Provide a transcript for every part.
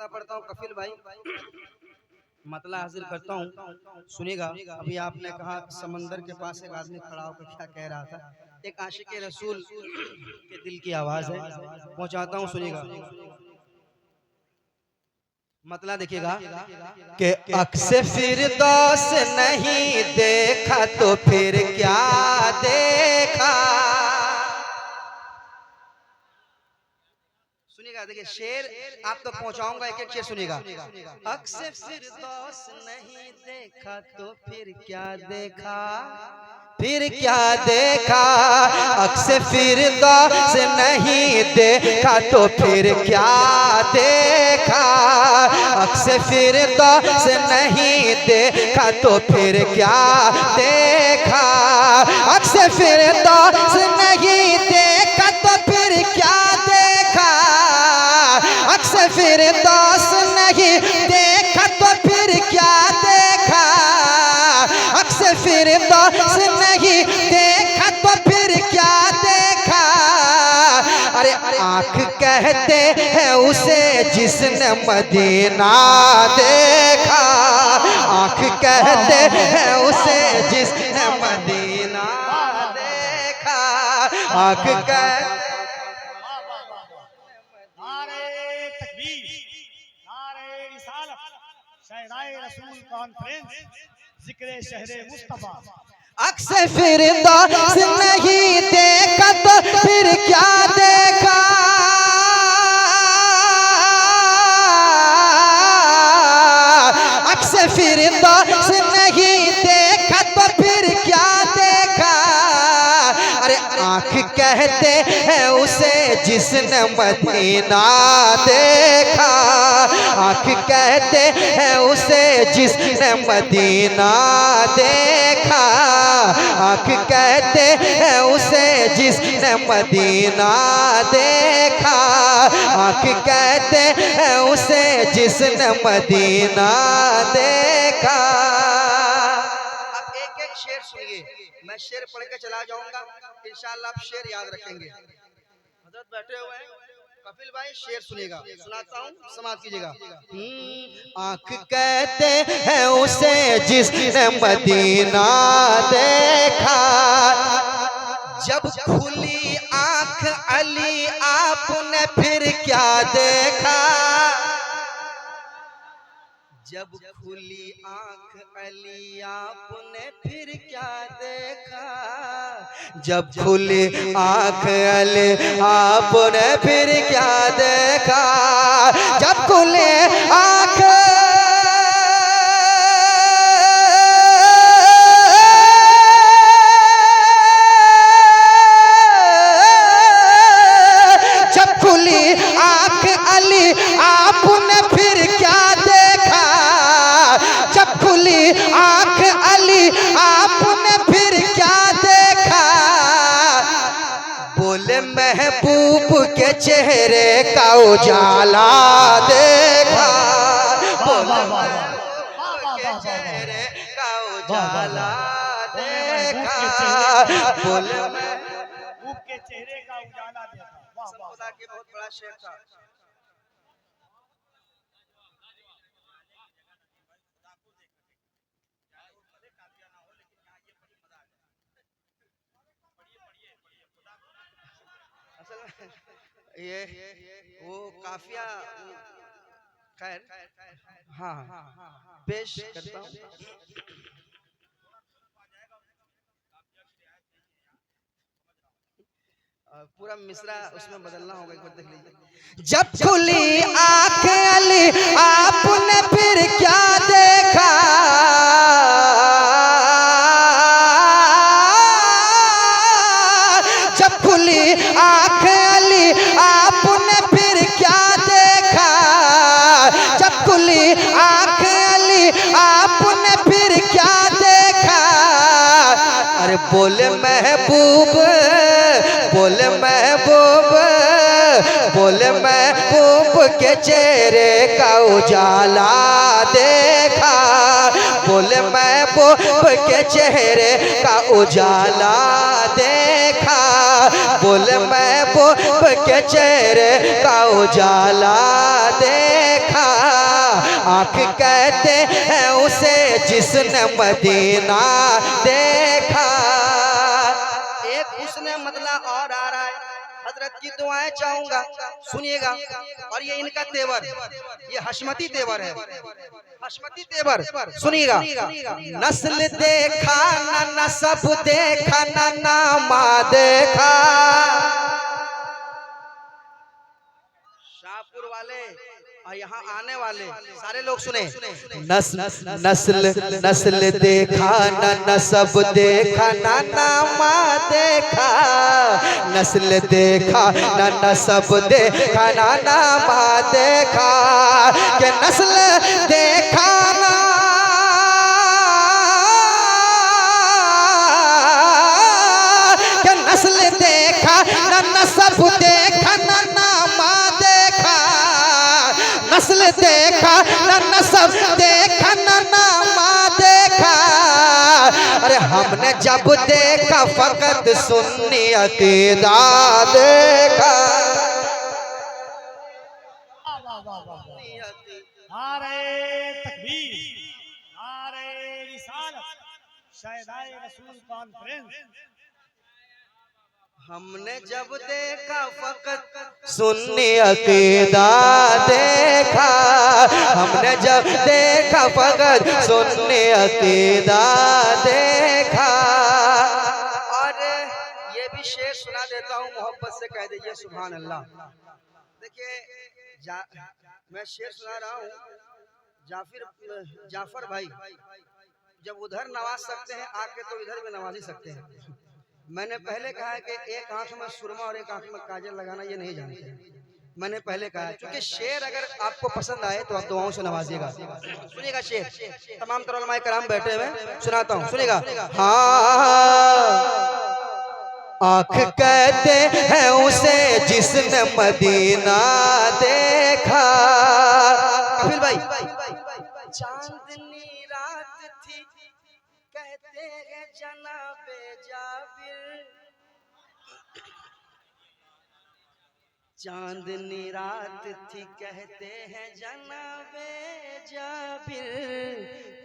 मतला पढ़ता हूँ कफिल भाई, मतला हाजिर करता हूँ, सुनिएगा। अभी आपने कहा समंदर के पास एक आदमी खड़ा होकर क्या कह रहा था, एक आशिक रसूल के दिल की आवाज है, पहुंचाता हूँ, सुनिएगा। मतला देखिएगा कि अक्से फिरदौस नहीं देखा तो फिर क्या देखा। सुनिएगा, देखिए शेर आप तक पहुंचाऊंगा, एक एक शेर सुनिएगा। अक्से फिरदौस नहीं देखा तो फिर क्या देखा, फिर क्या देखा। अक्से फिरदौस नहीं देखा तो फिर क्या देखा। अक्से फिरदौस नहीं देखा तो फिर क्या देखा। अक्से फिरदौस नहीं देखा तो फिर क्या देखा। अक्से फिरदौस नहीं देखा तो फिर क्या देखा। अक्से फिरदौस नहीं देखा तो फिर क्या देखा। अरे आँख कहते हैं उसे जिसने मदीना देखा। आँख कहते हैं उसे जिसने मदीना देखा। आँख कहते जिक्र शहरे मुस्तफा। अक्से फिरदौस नहीं देखा तो फिर क्या देखा। अक्से फिरदौस नहीं देखा तो फिर क्या देखा। अरे आँख कहते हैं उसे जिसने मदीना देखा। आँख कहते हैं उसे जिसने मदीना देखा। आँख कहते हैं उसे जिसने मदीना देखा। आँख कहते हैं उसे जिसने मदीना देखा। अब एक एक शेर सुनिए, मैं शेर पढ़ के चला जाऊंगा, इंशाअल्लाह आप शेर याद रखेंगे। हजरत बैठे हुए हैं, कपिल भाई शेर सुनिएगा, सुनाता हूँ, समाज कीजिएगा। आँख कहते हैं उसे जिसने मदीना देखा। जब खुली आँख अली आपने फिर क्या देखा। जब खुली आँख अली आपने फिर क्या देखा। जब खुली आँख अली आपने फिर क्या देखा। जब खुली आँख जब खुली आँख अली आपने फिर क्या देखा। जब खुली आँख अली आपने फिर क्या देखा। बोले महबूब के चेहरे का उजाला देखा। बोले महबूब के चेहरे का उजाला देखा। बोले महबूब के चेहरे का उजाला देखा। खुदा के बहुत बड़ा शेर था। ये वो काफिया, खैर हाँ पेश करता हूँ। पूरा मिसरा उसमें बदलना होगा, एक बार देख लीजिए। जब खुली आँख अली आपने फिर क्या देखा। जब खुली आँख अली आपने फिर क्या देखा। जब खुली आँख अली आपने फिर क्या देखा। अरे बोले महबूब, बोले महबूब, बोले महबूब के चेहरे का उजाला देखा। बोले महबूब के चेहरे का उजाला देखा। बोले महबूब के चेहरे का उजाला देखा। आँख कहते हैं उसे जिसने मदीना देखा। एक उसने मतलब और आ रहा है, हजरत की दुआएं चाहूंगा, सुनिएगा। और ये इनका तेवर, ये हशमती तेवर है, हशमती तेवर, सुनिएगा। नस्ल देखा ना नसब देखा ना नामा देखा। शाहपुर वाले और यहाँ आने वाले सारे लोग सुने। नस्ल देखा ना नसब देखा ना नामा देखा। नस्ल देखा ना नसब देखा ना नामा देखा। के नस्ल देखा ना के नस्ल देखा ना नसब देखा ना नामा देखा। नस्ल देखा ना नसब देखा ना नामा देखा। अरे हमने जब देखा फकत सुन्नी अकीदा देखा। नारे तकबीर, नारे रिसालत, शहदाए रसूल कॉन्फ्रेंस। हमने जब देखा फकत सुन्नी अकीदा देखा। हमने जब देखा फकत सुन्नी अकीदा देखा। और ये भी शेर सुना देता हूँ, मोहब्बत से कह दीजिए सुभान अल्लाह। देखिए मैं शेर सुना रहा हूँ, जाफर भाई जब उधर नवाज सकते हैं आके तो इधर भी नवाज ही सकते हैं। मैंने पहले कहा है कि एक आंख में सुरमा और एक आंख में काजल लगाना ये नहीं जानते। मैंने पहले कहा है, क्योंकि शेर अगर आपको पसंद आए तो आप दुआओं से नवाजिएगा। सुनिएगा शेर, तमाम तरह उलमाए कराम बैठे हुए, सुनाता हूँ, सुनिएगा। हाँ, आँख कहते हैं उसे जिसने मदीना देखा। कपिल भाई, चांदनी रात थी कहते हैं जनाबे जाबिर। चांदनी रात थी कहते हैं जनाबे जाबिर।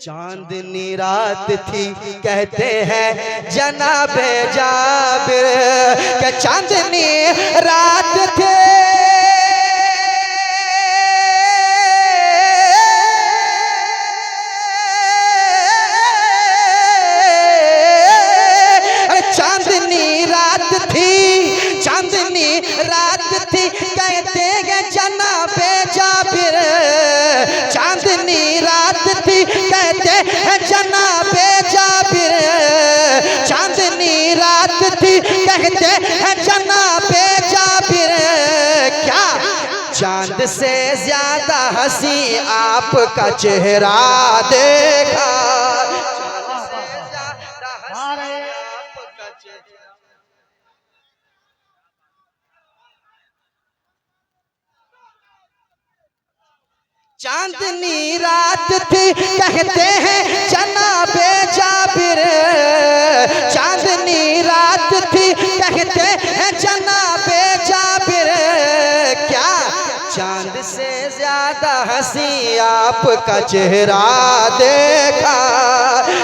चांदनी रात थी कहते हैं जनाबे जाबिर। क्या चांदनी रात थे चांदनी रात थी, चांदनी रात थी कहते हैं जनाबे जाबिर। चांदनी रात थी कहते हैं जनाबे जाबिर। चांदनी रात थी कहते हैं जनाबे जाबिर। क्या चांद से ज्यादा हंसी आपका चेहरा देखा। चांदनी रात थी कहते हैं जनाबे जाबिर। चांदनी रात थी कहते हैं जनाबे जाबिर। क्या चांद से ज्यादा हंसी आपका चेहरा देखा।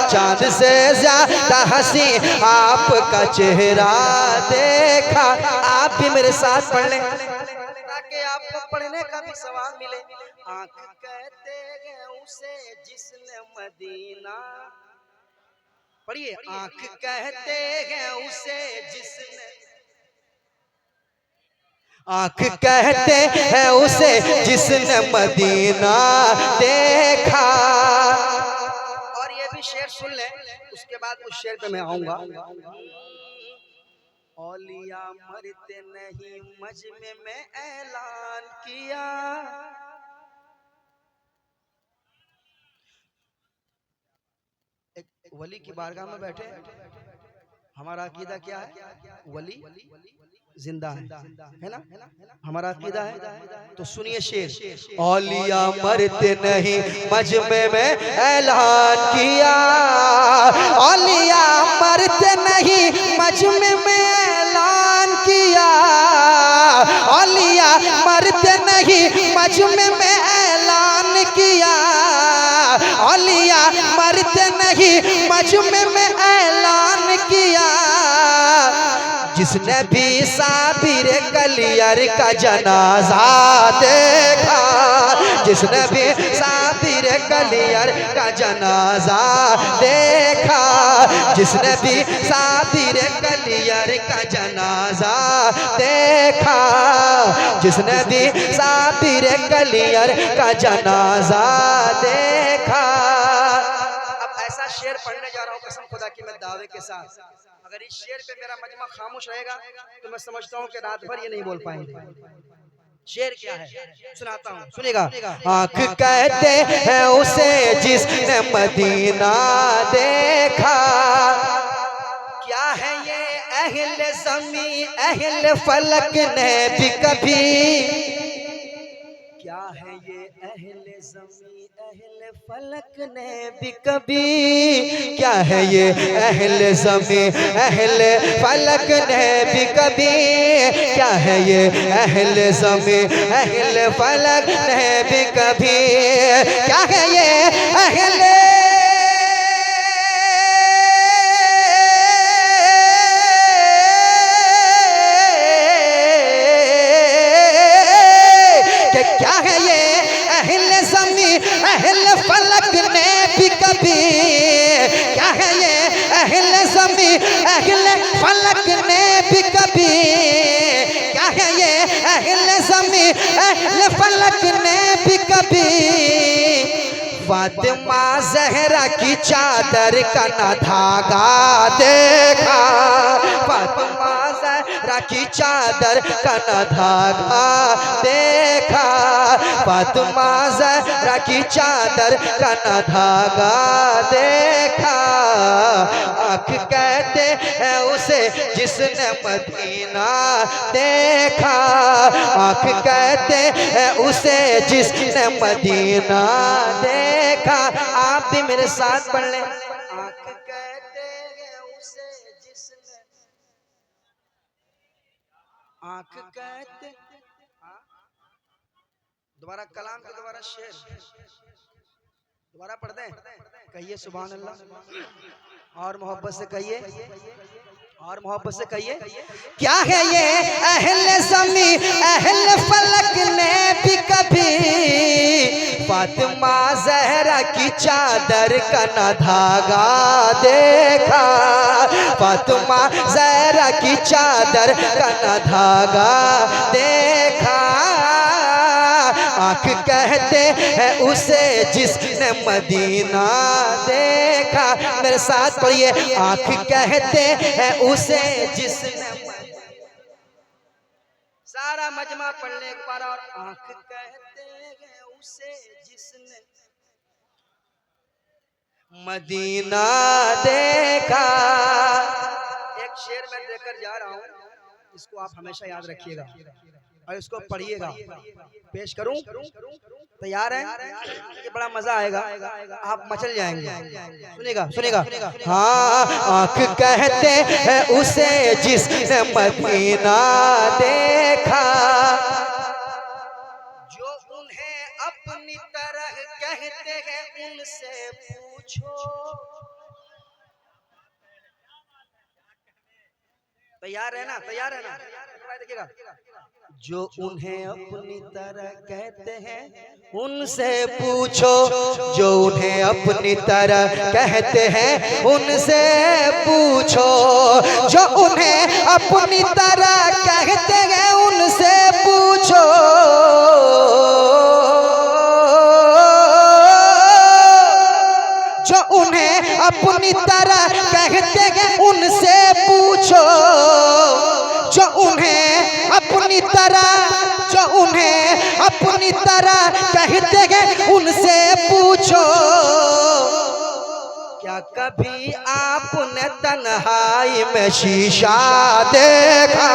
चांद से ज्यादा हंसी आपका चेहरा देखा। आप भी मेरे साथ पढ़ लें ताकि आपको पढ़ने का भी सवाब मिले। आँख कहते हैं उसे जिसने मदीना, पढ़िए, आँख कहते हैं उसे जिसने, आँख कहते हैं उसे जिसने मदीना देखा। और ये भी शेर सुन ले, उसके बाद उस शेर पे मैं आऊंगा। औलिया मरते नहीं मजमे में ऐलान किया। एक वली की बारगाह में बैठे, हमारा अकीदा क्या है? वली जिंदा है ना? हमारा अकीदा है। तो सुनिए शेर। औलिया मरते नहीं मजमे में ऐलान किया। औलिया मरते नहीं मजमे में ऐलान किया। औलिया मरते नहीं मजमे में ऐलान किया। मरते नहीं मजमे में ऐलान किया। जिसने भी साबिर कलियर का जनाजा देखा, जिसने भी साबिर कलियर का जनाजा देखा, जिसने भी साबिर कलियर का जनाजा देखा, जिसने भी साबिर कलियर का जनाजा देखा। अब ऐसा शेर पढ़ने जा रहा हूँ कसम खुदा की मैं दावे के साथ, अगर इस शेर पे मेरा मजमा खामोश रहेगा तो मैं समझता हूँ कि रात भर ये नहीं बोल पाएंगे। शेर क्या है सुनाता हूँ, सुनेगा। आँख कहते हैं उसे जिसने मदीना देखा, क्या है ये अहले ज़मी अहले फलक ने भी कभी, क्या है ये अहले ज़मी अहले फलक ने भी कभी, क्या है ये अहले ज़मी अहले फलक ने भी कभी, क्या है ये अहले ज़मी अहले फलक ने भी कभी, क्या है ये अहले क्या है ये अहले ज़मी अहले फलक ने भी कभी, क्या है ये अहले ज़मी अहले फलक ने भी कभी, क्या है ये अहले ज़मी अहले फलक ने भी कभी। फातिमा ज़हरा की चादर का न धागा देखा, फातिमा ज़हरा की चादर का न धागा देखा, फातिमा ज़हरा की चादर का न धागा देखा। आँख कहते हैं उसे जिसने मदीना देखा, आँख कहते हैं उसे जिसने मदीना देखा। आप भी मेरे साथ पढ़ लें। आँख कहते हैं उसे जिसने, आँख कहते, दोबारा कलाम के दोबारा शेर दोबारा पढ़ दें, कहिए सुभान अल्लाह और मोहब्बत से कहिए, और मोहब्बत से कहिए। क्या है ये अहले ज़मी अहले फलक ने भी कभी, फातिमा ज़हरा की चादर का न धागा देखा, फातिमा ज़हरा की चादर का न धागा देखा। आँख कहते हैं उसे जिसने मदीना देखा, मेरे साथ पढ़िए। आँख कहते हैं उसे जिसने, सारा मजमा पढ़ने एक बार और। आँख कहते हैं उसे जिसने मदीना देखा। एक शेर मैं देकर जा रहा हूँ, इसको आप हमेशा याद रखिएगा और इसको पढ़िएगा। पेश करूं, तैयार हैं? ये बड़ा मजा आएगा, आप मचल जाएंगे। सुनेगा सुनेगा। हाँ, आँख कहते हैं उसे जिसने मदीना देखा, जो उन्हें अपनी तरह कहते हैं उनसे पूछो। तैयार है ना? तैयार है ना? देखिएगा। जो उन्हें अपनी तरह कहते हैं उनसे पूछो, जो उन्हें अपनी तरह कहते हैं उनसे पूछो, जो उन्हें अपनी तरह कहते हैं उनसे पूछो, जो उन्हें अपनी तरह कहते हैं उनसे पूछो, जो उन्हें अपनी तरह, जो उन्हें अपनी तरह कहते हैं उनसे पूछो। क्या कभी आपने तन्हाई में शीशा देखा,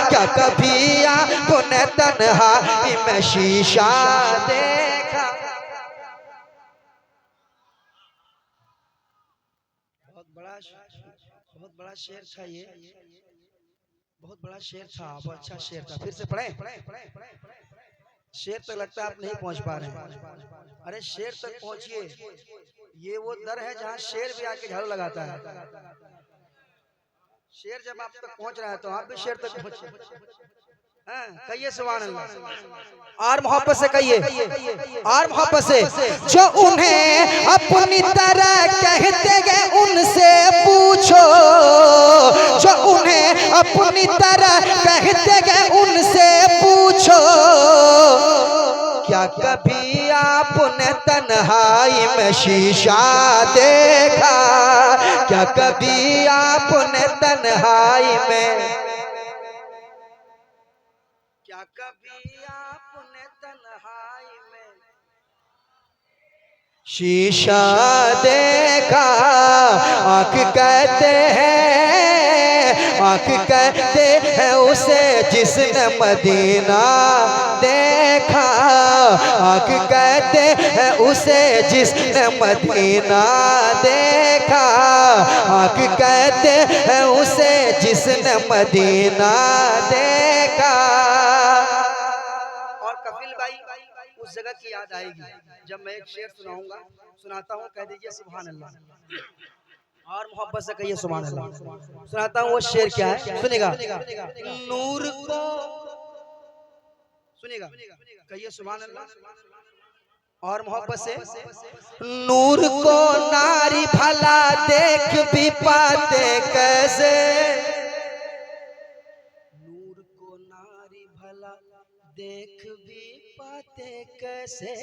क्या कभी आपने तन्हाई में शीशा देखा। बहुत बड़ा शेर था ये, बहुत बड़ा शेर था, बहुत अच्छा शेर था। फिर से पढ़ें। शेर तक लगता है आप नहीं पहुंच पा रहे हैं। अरे शेर तक पहुंचिए, ये वो दर है जहाँ शेर भी आके झाड़ू लगाता है। शेर जब आप तक पहुंच रहा है तो आप भी शेर तक पहुंचे। हाँ, कहिए सुभान अल्लाह। और मोहब्बत से कहिए, और मोहब्बत से। जो उन्हें अपनी तरह कहते गए उनसे पूछो, जो उन्हें अपनी तरह कहते गए उनसे पूछो, क्या कभी आपने तन्हाई में शीशा देखा, क्या कभी आपने तन्हाई में, क्या कभी आपने तन्हाई में शीशा देखा। आँख कहते हैं, आँख कहते हैं उसे जिसने मदीना देखा, आँख कहते हैं उसे जिसने मदीना देखा, आँख कहते हैं उसे जिसने मदीना देखा। और कपिल भाई उस जगह की याद आएगी जब मैं एक शेर सुनाऊंगा, सुनाता हूँ, कह दीजिए सुभान अल्लाह। और मोहब्बत से कहिए सुभान अल्लाह। सुनाता हूँ वो शेर क्या है, सुनेगा। नूर को सुनेगा, कहिए सुभान अल्लाह। और मोहब्बत से। नूर को नारी भला देख भी पाते कैसे, नूर को नारी भला देख भी पाते कैसे,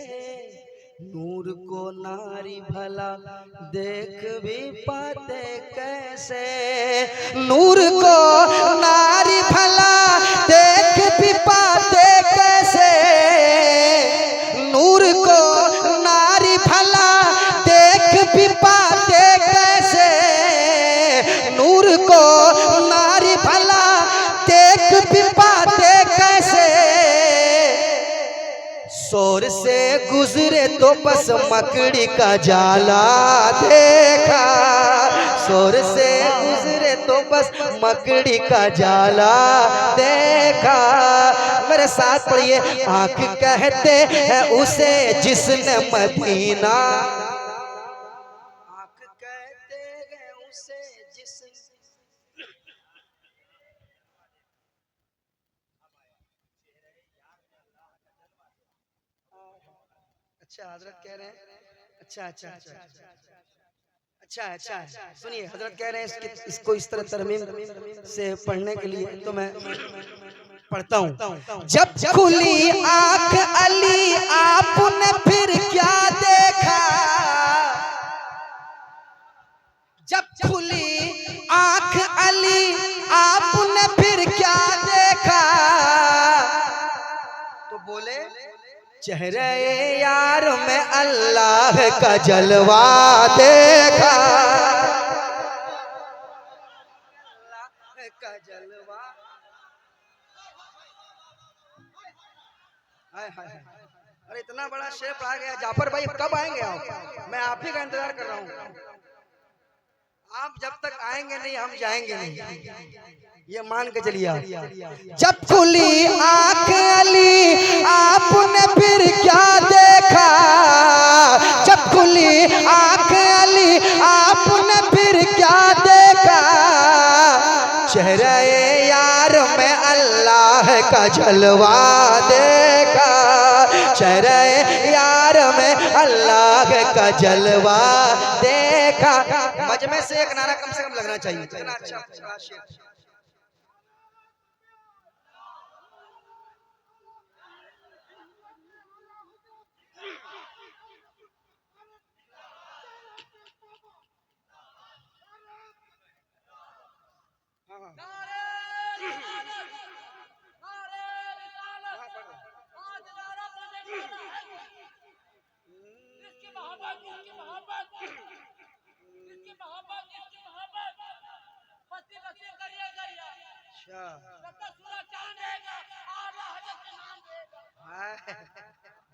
नूर को नारी भला देख भी पाते कैसे, नूर को नारी भला देख भी पाते कैसे, नूर को नारी भला देख भी पाते कैसे, नूर को नारी भला देख भी पाते कैसे, शोर से गुजरे तो बस मकड़ी का जाला देखा, शोर से गुजरे तो बस मकड़ी का जाला देखा। मेरे साथ पढ़िए, आँख कहते हैं उसे जिसने मदीना, आँख कहते हैं उसे जिस। अच्छा हजरत कह रहे हैं, अच्छा अच्छा अच्छा अच्छा अच्छा अच्छा, सुनिए हजरत कह रहे हैं इसको इस तरह तरमीम से पढ़ने के लिए, तो मैं पढ़ता हूँ। जब खुली आँख अली आपने फिर क्या देखा, जब खुली आँख अली आपने फिर क्या देखा, तो बोले चेहरे यार में अल्लाह का जलवा देखा, अल्लाह का जलवा। हाय हाय हाय। अरे इतना बड़ा शेर पढ़ा गया। जाफर भाई कब आएंगे आप? मैं आप ही का इंतजार कर रहा हूँ। आप जब तक आएंगे नहीं हम जाएंगे नहीं, ये मान के चलिए आप। जब खुली आँख अली आपने फिर क्या देखा, जब खुली आँख अली आपने फिर क्या देखा, चेहरे यार में अल्लाह का जलवा देखा, चेहरे यार में अल्लाह का जलवा देखा। मजमे से एक नारा कम से कम लगना चाहिए। इतना अच्छा शेर।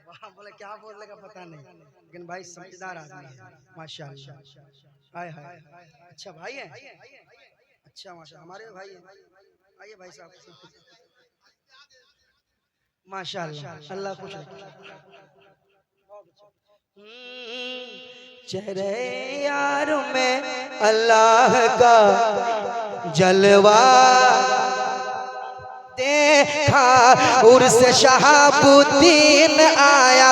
वाह, बोले क्या बोल लेगा पता नहीं, लेकिन भाई समझदार आदमी है माशाल्लाह। हाय हाय। अच्छा भाई है, अच्छा माशा हमारे भाई हैं। आइए भाई साहब, माशाल्लाह, अल्लाह खुश रखे। चेहरे यार में अल्लाह का जलवा देखा, उर्स शहाबुद्दीन आया।